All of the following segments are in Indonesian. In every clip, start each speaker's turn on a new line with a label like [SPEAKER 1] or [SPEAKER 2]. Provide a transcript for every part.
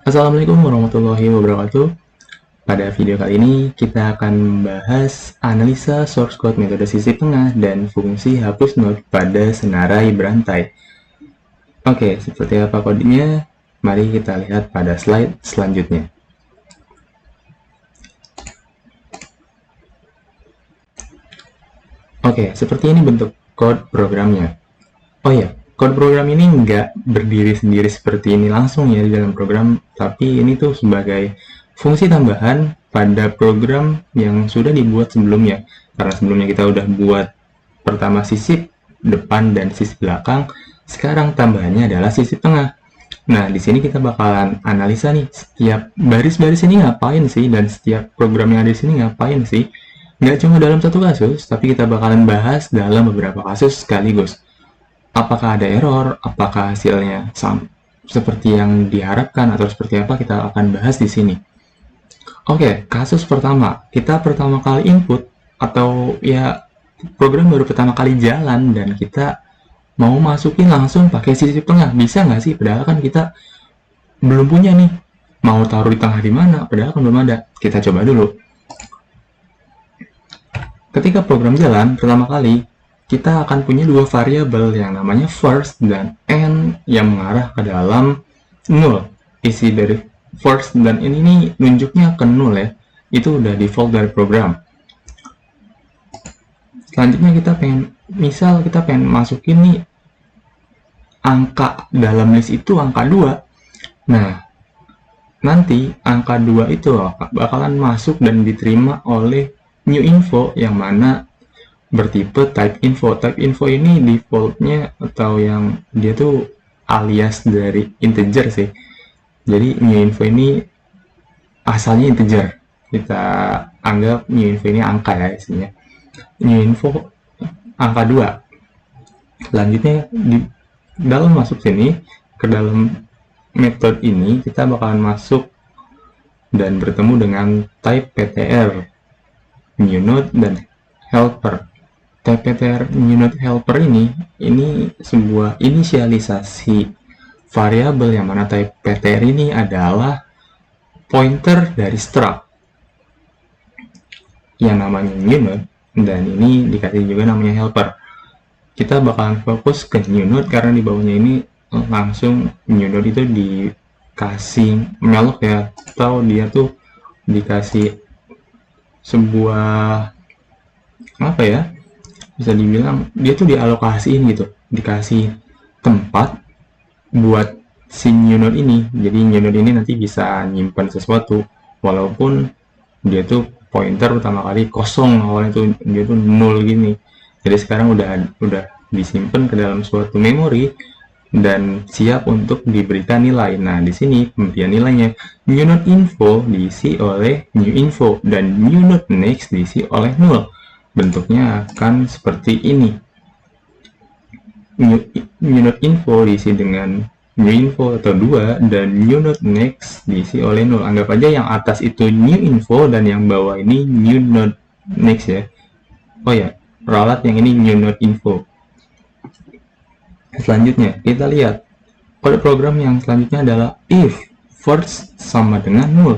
[SPEAKER 1] Assalamualaikum warahmatullahi wabarakatuh. Pada video kali ini kita akan membahas analisa source code metode sisi tengah dan fungsi hapus node pada senarai berantai. Oke, seperti apa kodenya? Mari kita lihat pada slide selanjutnya. Oke, seperti ini bentuk code programnya. Oh ya, code program ini nggak berdiri sendiri seperti ini langsung ya di dalam program, tapi ini tuh sebagai fungsi tambahan pada program yang sudah dibuat sebelumnya. Karena sebelumnya kita udah buat pertama sisip depan dan sisip belakang, sekarang tambahannya adalah sisip tengah. Nah, di sini kita bakalan analisa nih, setiap baris-baris ini ngapain sih, dan setiap program yang ada di sini ngapain sih. Nggak cuma dalam satu kasus, tapi kita bakalan bahas dalam beberapa kasus sekaligus. Apakah ada error, apakah hasilnya seperti yang diharapkan, atau seperti apa, kita akan bahas di sini. Oke, kasus pertama, kita pertama kali input, atau ya program baru pertama kali jalan, dan kita mau masukin langsung pakai sisip tengah. Bisa nggak sih? Padahal kan kita belum punya nih, mau taruh di tengah di mana, padahal kan belum ada. Kita coba dulu. Ketika program jalan pertama kali, kita akan punya dua variabel yang namanya first dan end yang mengarah ke dalam null. Isi dari first dan end ini nunjuknya ke null ya. Itu udah default dari program. Selanjutnya kita misal kita pengen masukin nih angka dalam list itu angka 2. Nah, nanti angka 2 itu bakalan masuk dan diterima oleh new info yang mana bertipe type info. Type info ini defaultnya atau yang dia tuh alias dari integer sih. Jadi new info ini asalnya integer. Kita anggap new info ini angka ya isinya. New info angka 2. Selanjutnya di dalam masuk sini ke dalam metode ini kita bakalan masuk dan bertemu dengan type ptr new node dan helper. ptr new node helper ini sebuah inisialisasi variabel yang mana type ptr ini adalah pointer dari struct yang namanya new node, dan ini dikasih juga namanya helper. Kita bakalan fokus ke new node karena di bawahnya ini langsung new node itu dikasih melok ya, atau dia tuh dikasih sebuah apa ya, bisa dibilang dia tuh dialokasiin gitu, dikasih tempat buat si new node ini. Jadi new node ini nanti bisa nyimpan sesuatu walaupun dia tuh pointer pertama kali kosong, awalnya tuh dia tuh 0 gini. Jadi sekarang udah disimpan ke dalam suatu memori dan siap untuk diberikan nilai. Nah, di sini pemberian nilainya new node info diisi oleh new info dan new node next diisi oleh null. Bentuknya akan seperti ini. New node info diisi dengan new info atau 2 dan new node next diisi oleh null. Anggap aja yang atas itu new info dan yang bawah ini new node next ya. Oh ya, ralat yang ini new node info. Selanjutnya kita lihat kode program yang selanjutnya adalah if first sama dengan null.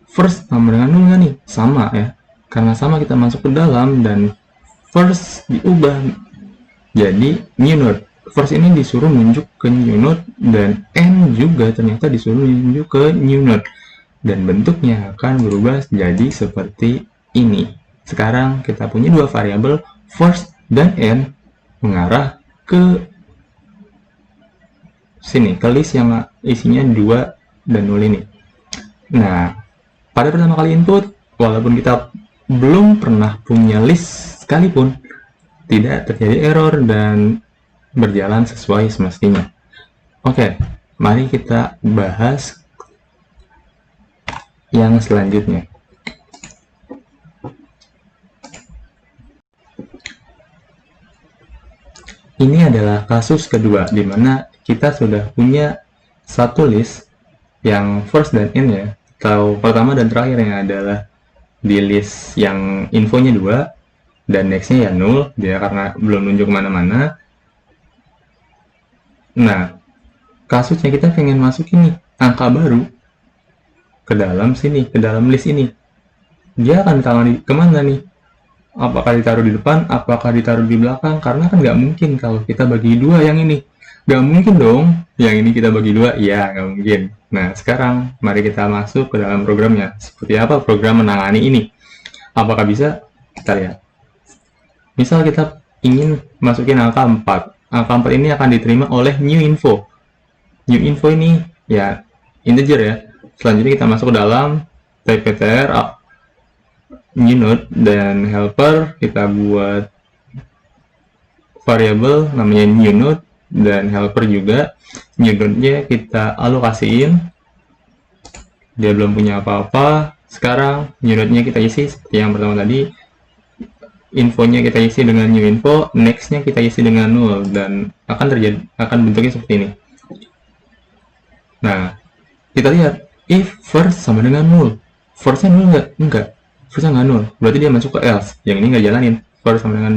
[SPEAKER 1] First sama dengan null nggak nih? Sama ya, karena sama kita masuk ke dalam dan first diubah jadi new node. First ini disuruh nunjuk ke new node dan end juga ternyata disuruh nunjuk ke new node, dan bentuknya akan berubah jadi seperti ini. Sekarang kita punya dua variabel first dan end mengarah ke sini, ke list yang isinya 2 dan 0 ini. Nah, pada pertama kali input, walaupun kita belum pernah punya list sekalipun, tidak terjadi error dan berjalan sesuai semestinya. Oke, mari kita bahas yang selanjutnya. Ini adalah kasus kedua, di mana kita sudah punya satu list yang first dan end ya, atau pertama dan terakhir, yang adalah di list yang infonya 2 dan nextnya ya 0, dia karena belum nunjuk kemana-mana. Nah, kasusnya kita pengen masukin nih angka baru ke dalam sini, ke dalam list ini. Dia akan ditaruh kemana nih? Apakah ditaruh di depan, apakah ditaruh di belakang? Karena kan nggak mungkin kalau kita bagi dua yang ini. Nggak mungkin dong, yang ini kita bagi dua. Iya, nggak mungkin. Nah, sekarang mari kita masuk ke dalam programnya. Seperti apa program menangani ini? Apakah bisa? Kita lihat. Misal kita ingin masukin angka 4. Angka 4 ini akan diterima oleh new info. New info ini ya integer ya. Selanjutnya kita masuk ke dalam tptr new node dan helper, kita buat variabel namanya new node dan helper juga. New node-nya kita alokasiin, dia belum punya apa-apa. Sekarang new node-nya kita isi seperti yang pertama tadi, infonya kita isi dengan new info, next-nya kita isi dengan null, dan akan bentuknya seperti ini. Nah, kita lihat if first sama dengan null. First-nya null nggak? Enggak. First-nya nggak null, berarti dia masuk ke else. Yang ini nggak jalanin. First sama dengan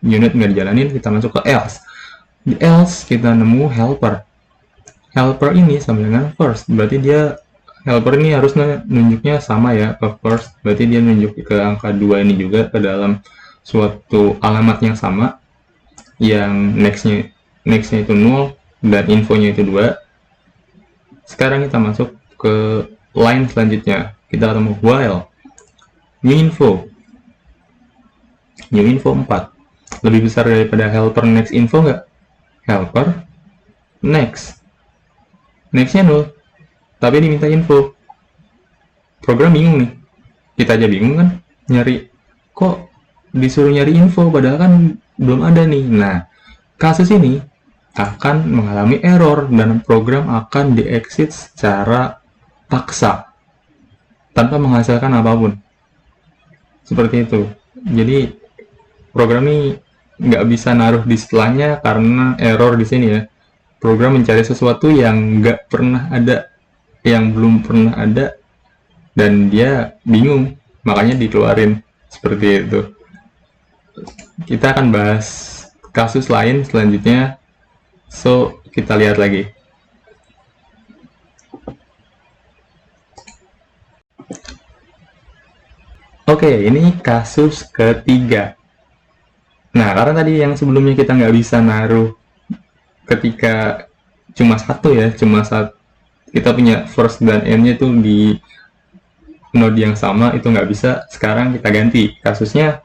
[SPEAKER 1] unit nggak dijalanin, kita masuk ke else. Di else kita nemu helper. Helper ini sama dengan first, berarti dia helper ini harusnya nunjuknya sama ya ke first. Berarti dia nunjuk ke angka 2 ini juga ke dalam suatu alamat yang sama. Yang next-nya itu null dan infonya itu 2. Sekarang kita masuk ke line selanjutnya. Kita ketemu while new info 4 lebih besar daripada helper next info nggak? Helper nextnya null, tapi diminta info. Program bingung nih, kita aja bingung kan, nyari kok disuruh nyari info padahal kan belum ada nih. Nah, kasus ini akan mengalami error dan program akan di-exit secara paksa tanpa menghasilkan apapun. Seperti itu. Jadi program ini nggak bisa naruh di setelahnya karena error di sini ya. Program mencari sesuatu yang nggak pernah ada, yang belum pernah ada, dan dia bingung, makanya dikeluarin seperti itu. Kita akan bahas kasus lain selanjutnya. So, kita lihat lagi. Oke, ini kasus ketiga. Nah, karena tadi yang sebelumnya kita nggak bisa naruh ketika cuma satu ya, kita punya first dan end-nya tuh di node yang sama, itu nggak bisa. Sekarang kita ganti. Kasusnya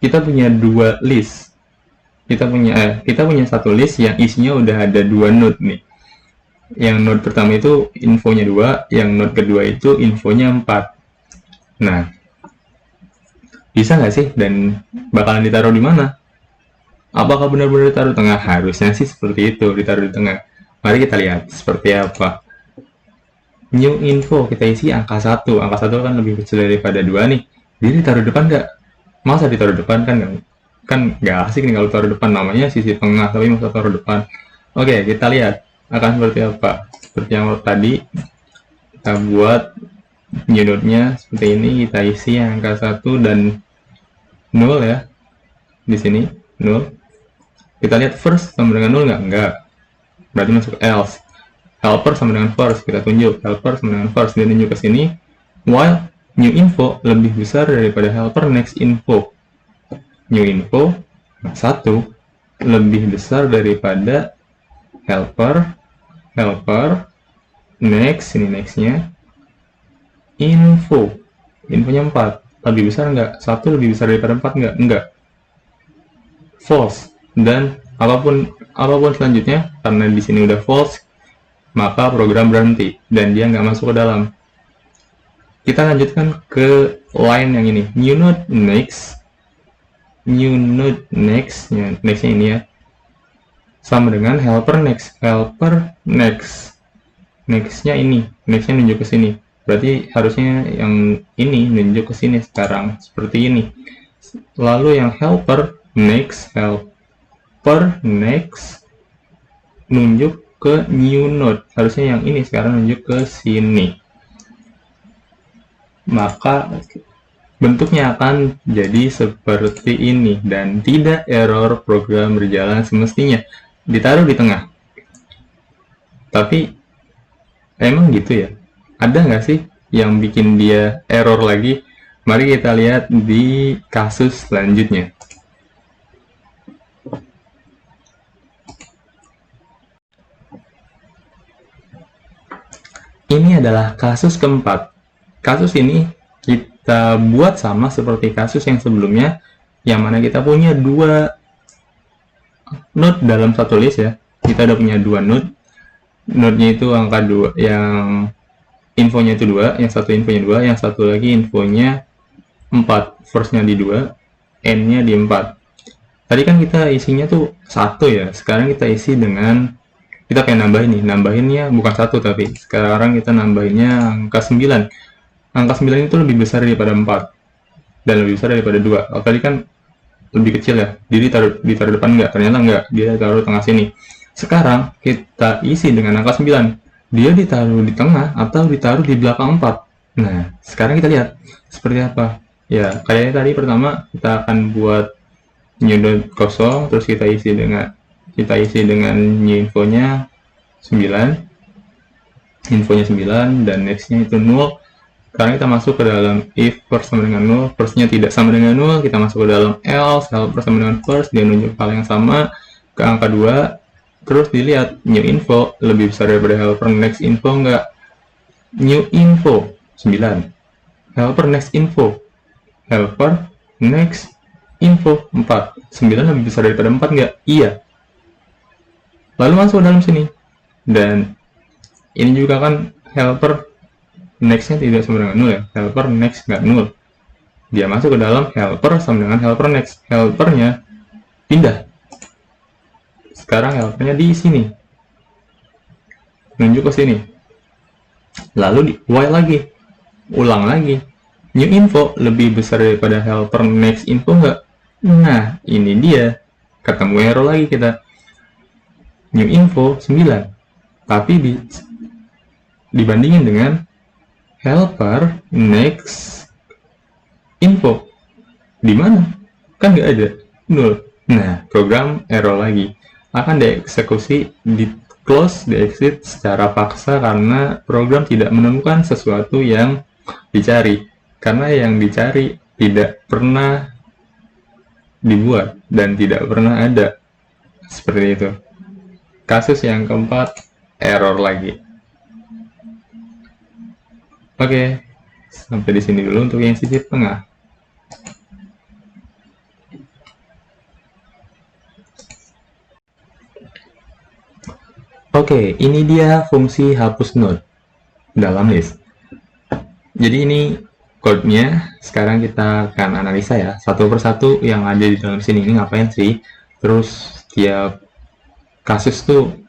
[SPEAKER 1] kita punya dua list. Kita punya satu list yang isinya udah ada 2 node nih. Yang node pertama itu infonya 2, yang node kedua itu infonya 4. Nah, bisa nggak sih dan bakalan ditaruh di mana? Apakah benar-benar ditaruh tengah? Harusnya sih seperti itu, ditaruh di tengah. Mari kita lihat seperti apa. New info, kita isi angka 1. Angka 1 kan lebih kecil daripada 2 nih. Jadi ditaruh depan nggak? Masa ditaruh depan kan nggak asik nih kalau taruh depan, namanya sisi tengah, tapi masa taruh depan. Oke, kita lihat akan seperti apa. Seperti yang tadi, kita buat new node-nya seperti ini, kita isi angka 1 dan 0 ya. Di sini 0. Kita lihat first sama dengan 0 nggak? Enggak. Berarti masuk else. Helper sama dengan first, kita tunjuk helper sama dengan first, dia tunjuk ke sini. While new info lebih besar daripada helper next info. New info 1 lebih besar daripada helper next, ini nextnya infonya 4 lebih besar nggak? 1 lebih besar daripada 4 nggak? Enggak. False. Dan apapun selanjutnya, karena di sini udah false, maka program berhenti dan dia nggak masuk ke dalam. Kita lanjutkan ke line yang ini, new node nextnya ini ya, sama dengan helper nextnya ini, nextnya nunjuk ke sini. Berarti harusnya yang ini nunjuk ke sini sekarang, seperti ini. Lalu yang helper next nunjuk ke new node. Harusnya yang ini sekarang nunjuk ke sini. Maka bentuknya akan jadi seperti ini dan tidak error, program berjalan semestinya. Ditaruh di tengah. Tapi emang gitu ya? ada nggak sih yang bikin dia error lagi? Mari kita lihat di kasus selanjutnya. Ini adalah kasus keempat. Kasus ini kita buat sama seperti kasus yang sebelumnya, yang mana kita punya dua node dalam satu list ya. Kita udah punya dua node. Node-nya itu angka 2, yang infonya itu 2, yang satu infonya 2, yang satu lagi infonya 4. First-nya di 2, N-nya di 4. Tadi kan kita isinya tuh 1 ya. Sekarang kita isi dengan, kita pengen nambahin nih. Nambahinnya bukan 1, tapi sekarang kita nambahinnya angka 9. Angka 9 itu lebih besar daripada 4. Dan lebih besar daripada 2. Kalau tadi kan lebih kecil ya. Jadi ditaruh depan enggak? Ternyata enggak. Dia taruh tengah sini. Sekarang kita isi dengan angka 9. Dia ditaruh di tengah atau ditaruh di belakang 4. Nah, sekarang kita lihat seperti apa. Ya, kayaknya tadi pertama kita akan buat new node kosong, terus kita isi dengan new infonya 9. Infonya 9 dan nextnya itu 0. Sekarang kita masuk ke dalam if first sama dengan 0, firstnya tidak sama dengan 0, kita masuk ke dalam else, helper sama dengan first, dia nunjuk hal yang sama ke angka 2. Terus dilihat new info lebih besar daripada helper next info enggak? New info 9, helper next info, helper next info 4. 9 lebih besar daripada 4 enggak? Iya. Lalu masuk dalam sini. Dan ini juga kan helper next-nya tidak sama dengan 0 ya. Helper next enggak 0. Dia masuk ke dalam helper sama dengan helper next. Helpernya pindah. Sekarang helpernya di sini. Nunjuk ke sini. Lalu di while lagi. Ulang lagi. New info lebih besar daripada helper next info enggak? Nah, ini dia. Ketemu error lagi kita. New info 9. Tapi dibandingin dengan helper next info. Di mana? Kan nggak ada. 0. Nah, program error lagi. Akan dieksekusi, di close, di exit secara paksa karena program tidak menemukan sesuatu yang dicari. Karena yang dicari tidak pernah dibuat dan tidak pernah ada. Seperti itu. Kasus yang keempat, error lagi. Oke, sampai di sini dulu untuk yang sisi tengah. Oke, ini dia fungsi hapus node dalam list. Jadi ini code-nya. Sekarang kita akan analisa ya, satu persatu yang ada di dalam sini. Ini ngapain sih? Terus tiap kasus tuh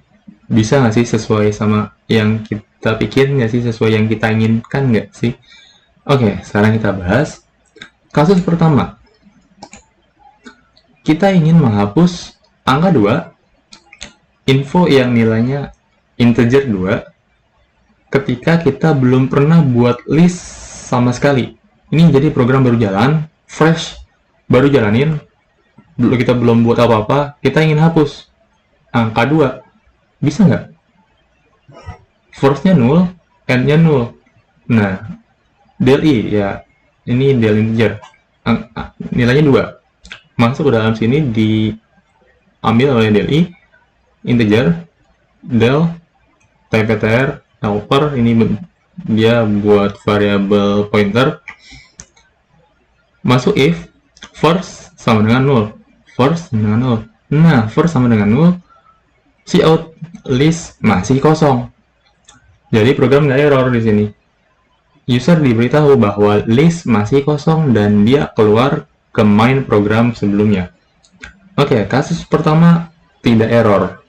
[SPEAKER 1] bisa nggak sih sesuai sama yang kita pikirin nggak sih? Sesuai yang kita inginkan nggak sih? Oke, sekarang kita bahas. Kasus pertama. Kita ingin menghapus angka 2, info yang nilainya integer 2, ketika kita belum pernah buat list sama sekali. Ini jadi program baru jalan, fresh, baru jalanin, kita belum buat apa-apa, kita ingin hapus angka 2. Bisa nggak? First-nya 0, end-nya 0. Nah, del I, ya, ini del integer. Nilainya 2. Masuk ke dalam sini, diambil oleh del I, integer, del, tptr, helper, ini dia buat variabel pointer. Masuk if, first sama dengan 0. First sama dengan 0. Nah, first sama dengan 0, cout, list masih kosong. Jadi program nggak error di sini. User diberitahu bahwa list masih kosong dan dia keluar ke main program sebelumnya. Oke, kasus pertama tidak error.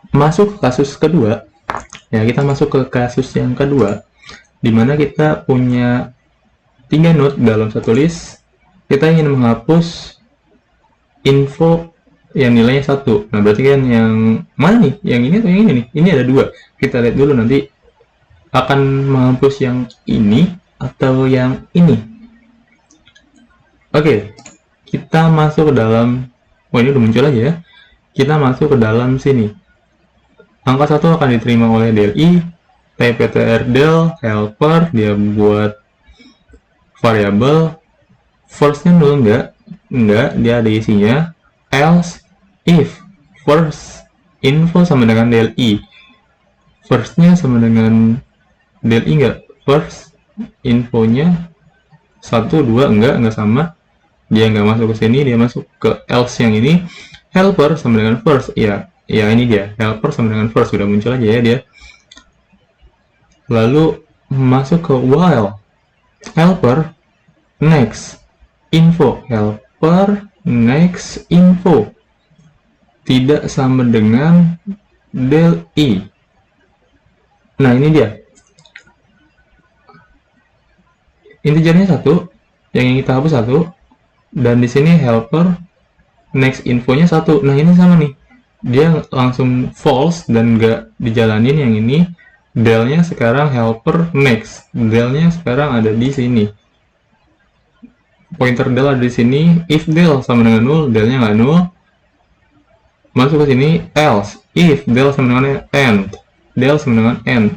[SPEAKER 1] Masuk ke kasus kedua, ya kita masuk ke kasus yang kedua, di mana kita punya 3 node dalam satu list. Kita ingin menghapus info yang nilainya 1. Nah, berarti kan yang mana nih? Yang ini atau yang ini nih? Ini ada 2. Kita lihat dulu nanti akan menghapus yang ini atau yang ini. Oke, kita masuk ke dalam, ini udah muncul aja ya. kita masuk ke dalam sini. Angka 1 akan diterima oleh del I, type_ptr del helper, dia buat variabel, first-nya nol enggak, dia ada isinya, else if first info sama dengan del I, first-nya sama dengan del I enggak, first infonya 1, 2 enggak sama, dia enggak masuk ke sini, dia masuk ke else yang ini, helper sama dengan first, ya ini dia, helper sama dengan first, sudah muncul aja ya dia. Lalu masuk ke while, helper next info, helper next info tidak sama dengan del I. Nah ini dia, integernya 1, yang kita hapus 1, dan di sini helper next infonya 1. Nah ini sama nih, dia langsung false dan nggak dijalanin. Yang ini delnya sekarang helper next, delnya sekarang ada di sini, pointer del ada di sini. If del sama dengan 0, delnya nggak 0, masuk ke sini. Else if del sama dengan end, del sama dengan end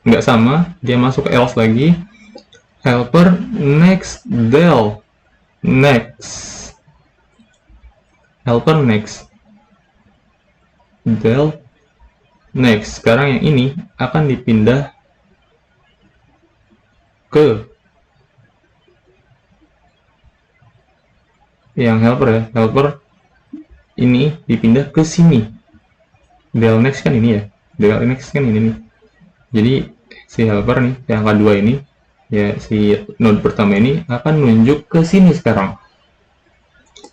[SPEAKER 1] nggak sama, dia masuk ke else lagi, helper next del next, helper next del next. Sekarang yang ini akan dipindah ke yang helper ya, helper ini dipindah ke sini. Del next kan ini ya, del next kan ini nih. Jadi si helper nih yang kedua ini ya, si node pertama ini akan nunjuk ke sini sekarang.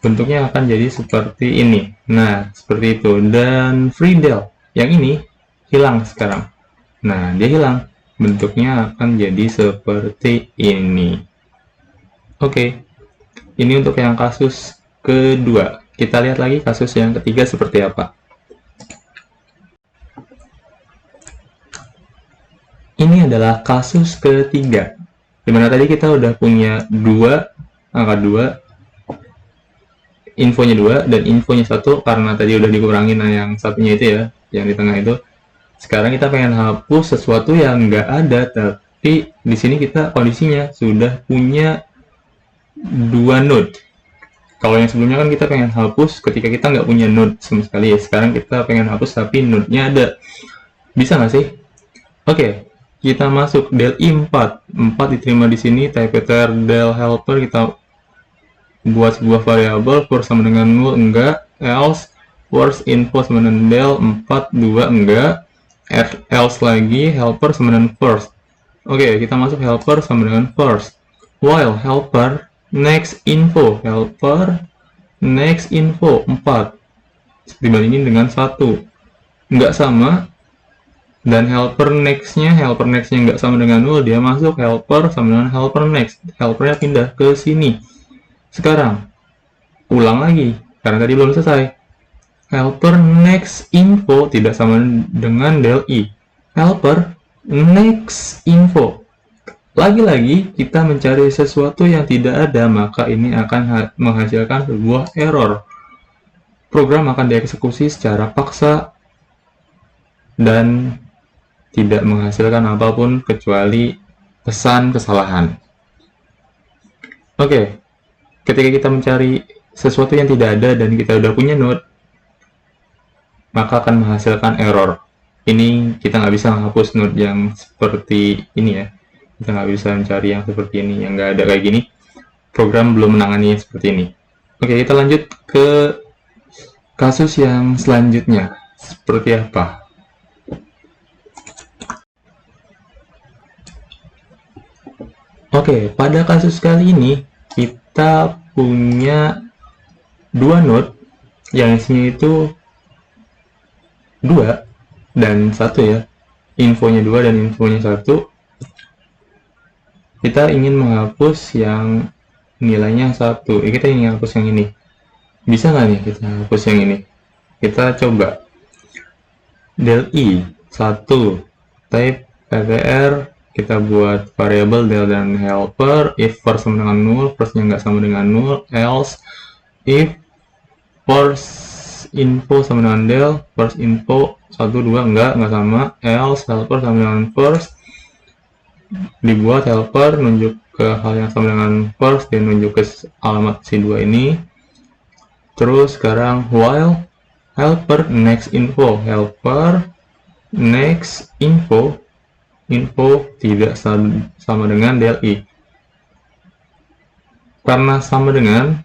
[SPEAKER 1] Bentuknya akan jadi seperti ini. Nah, seperti itu. Dan free del yang ini hilang sekarang. Nah, dia hilang. Bentuknya akan jadi seperti ini. Oke. Ini untuk yang kasus kedua. Kita lihat lagi kasus yang ketiga seperti apa. Ini adalah kasus ketiga, dimana tadi kita udah punya angka 2, infonya 2 dan infonya 1, karena tadi udah dikurangin yang satunya itu ya, yang di tengah itu. Sekarang kita pengen hapus sesuatu yang nggak ada, tapi di sini kita kondisinya sudah punya 2 node. Kalau yang sebelumnya kan kita pengen hapus ketika kita nggak punya node sama sekali ya. Sekarang kita pengen hapus tapi node-nya ada. Bisa nggak sih? Oke, kita masuk del I 4 diterima di sini, type_ptr del helper, kita buat sebuah variabel, first sama dengan 0 enggak, else first info sama dengan del 4, 2 enggak, else lagi helper sama dengan first. Oke, kita masuk helper sama dengan first, while helper next info, helper next info 4 dibandingin dengan 1 enggak sama, dan helper nextnya enggak sama dengan 0, dia masuk helper sama dengan helper next, helpernya pindah ke sini. Sekarang ulang lagi karena tadi belum selesai, helper next info tidak sama dengan del I, helper next info. Lagi-lagi kita mencari sesuatu yang tidak ada, maka ini akan menghasilkan sebuah error. Program akan dieksekusi secara paksa dan tidak menghasilkan apapun kecuali pesan kesalahan. Oke, ketika kita mencari sesuatu yang tidak ada dan kita udah punya node, maka akan menghasilkan error. Ini kita nggak bisa menghapus node yang seperti ini ya. Kita nggak bisa mencari yang seperti ini, yang nggak ada kayak gini. Program belum menangani seperti ini. Oke, kita lanjut ke kasus yang selanjutnya. Seperti apa? Oke, pada kasus kali ini kita punya 2 node yang isinya itu 2 dan 1 ya. Infonya 2 dan infonya 1. Kita ingin menghapus yang nilainya 1. Kita ingin hapus yang ini. Bisa nggak nih kita hapus yang ini? Kita coba. Del I 1 type ptr, kita buat variabel del dan helper. If first sama dengan 0, firstnya nggak sama dengan 0, else if first info sama dengan del, first info 1, 2, enggak sama, else helper sama dengan first, dibuat helper nunjuk ke hal yang sama dengan first dan nunjuk ke alamat si 2 ini. Terus sekarang while helper next info, helper next info, info tidak sama dengan del i. Karena sama dengan,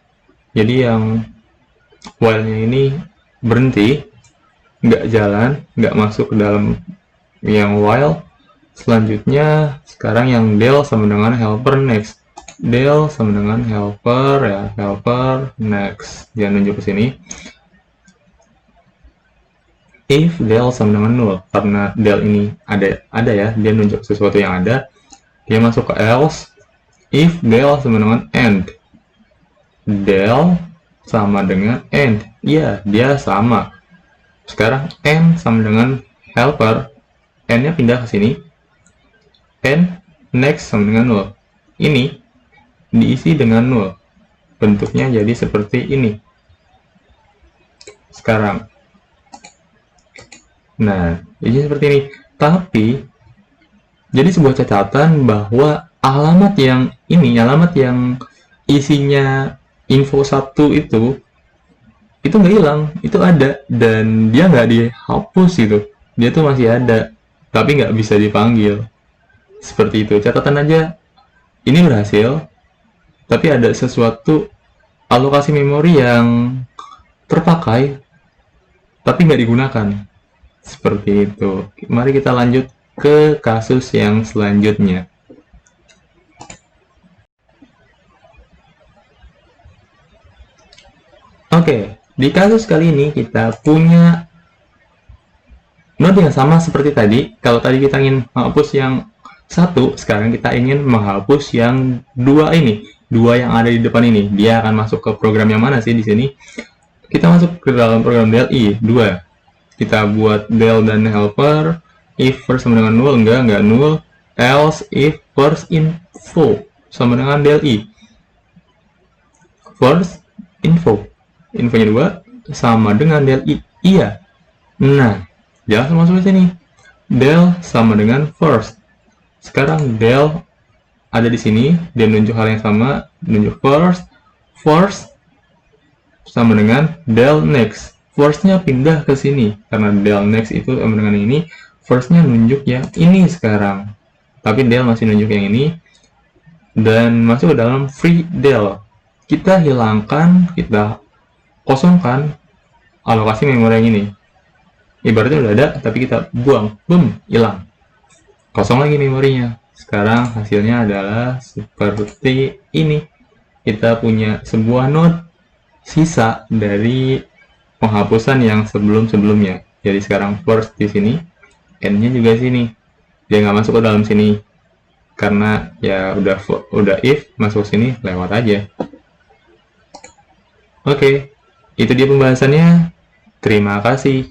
[SPEAKER 1] jadi yang while-nya ini berhenti, nggak jalan, nggak masuk ke dalam yang while. Selanjutnya sekarang yang del sama dengan helper next, del sama dengan helper ya, helper next, dia nunjuk ke sini. If del sama dengan null, karena del ini ada ya, dia nunjuk sesuatu yang ada, dia masuk ke else. If del sama dengan end, del sama dengan end, iya dia sama. Sekarang end sama dengan helper, n-nya pindah ke sini, n next sama dengan null, ini diisi dengan null, bentuknya jadi seperti ini sekarang. Nah, ini seperti ini. Tapi jadi sebuah catatan bahwa alamat yang ini, alamat yang isinya info 1 itu nggak hilang, itu ada dan dia nggak dihapus gitu, dia tuh masih ada tapi nggak bisa dipanggil. Seperti itu, catatan aja ini berhasil, tapi ada sesuatu alokasi memori yang terpakai tapi nggak digunakan. Seperti itu. Mari kita lanjut ke kasus yang selanjutnya. Oke, di kasus kali ini kita punya node yang sama seperti tadi. Kalau tadi kita ingin menghapus yang 1, sekarang kita ingin menghapus yang 2 ini. 2 yang ada di depan ini. Dia akan masuk ke program yang mana sih di sini? Kita masuk ke dalam program del i 2. Kita buat del dan helper. If first sama dengan null, enggak null. Else if first info sama dengan del i. First info, infonya 2 sama dengan del i, iya. Nah, dia langsung masuk ke sini. Del sama dengan first. Sekarang del ada di sini, dia nunjuk hal yang sama, nunjuk first. First sama dengan del next. First-nya pindah ke sini karena del next itu sama dengan ini. First-nya nunjuk yang ini sekarang, tapi del masih nunjuk yang ini dan masuk ke dalam free del. Kita hilangkan, kita kosongkan alokasi memori yang ini. Ibaratnya udah ada tapi kita buang, boom, hilang, kosong lagi memorinya. Sekarang hasilnya adalah seperti ini. Kita punya sebuah node sisa dari penghapusan yang sebelum-sebelumnya. Jadi sekarang first di sini, n-nya juga sini. Dia nggak masuk ke dalam sini karena ya udah if masuk sini lewat aja. Oke, itu dia pembahasannya. Terima kasih.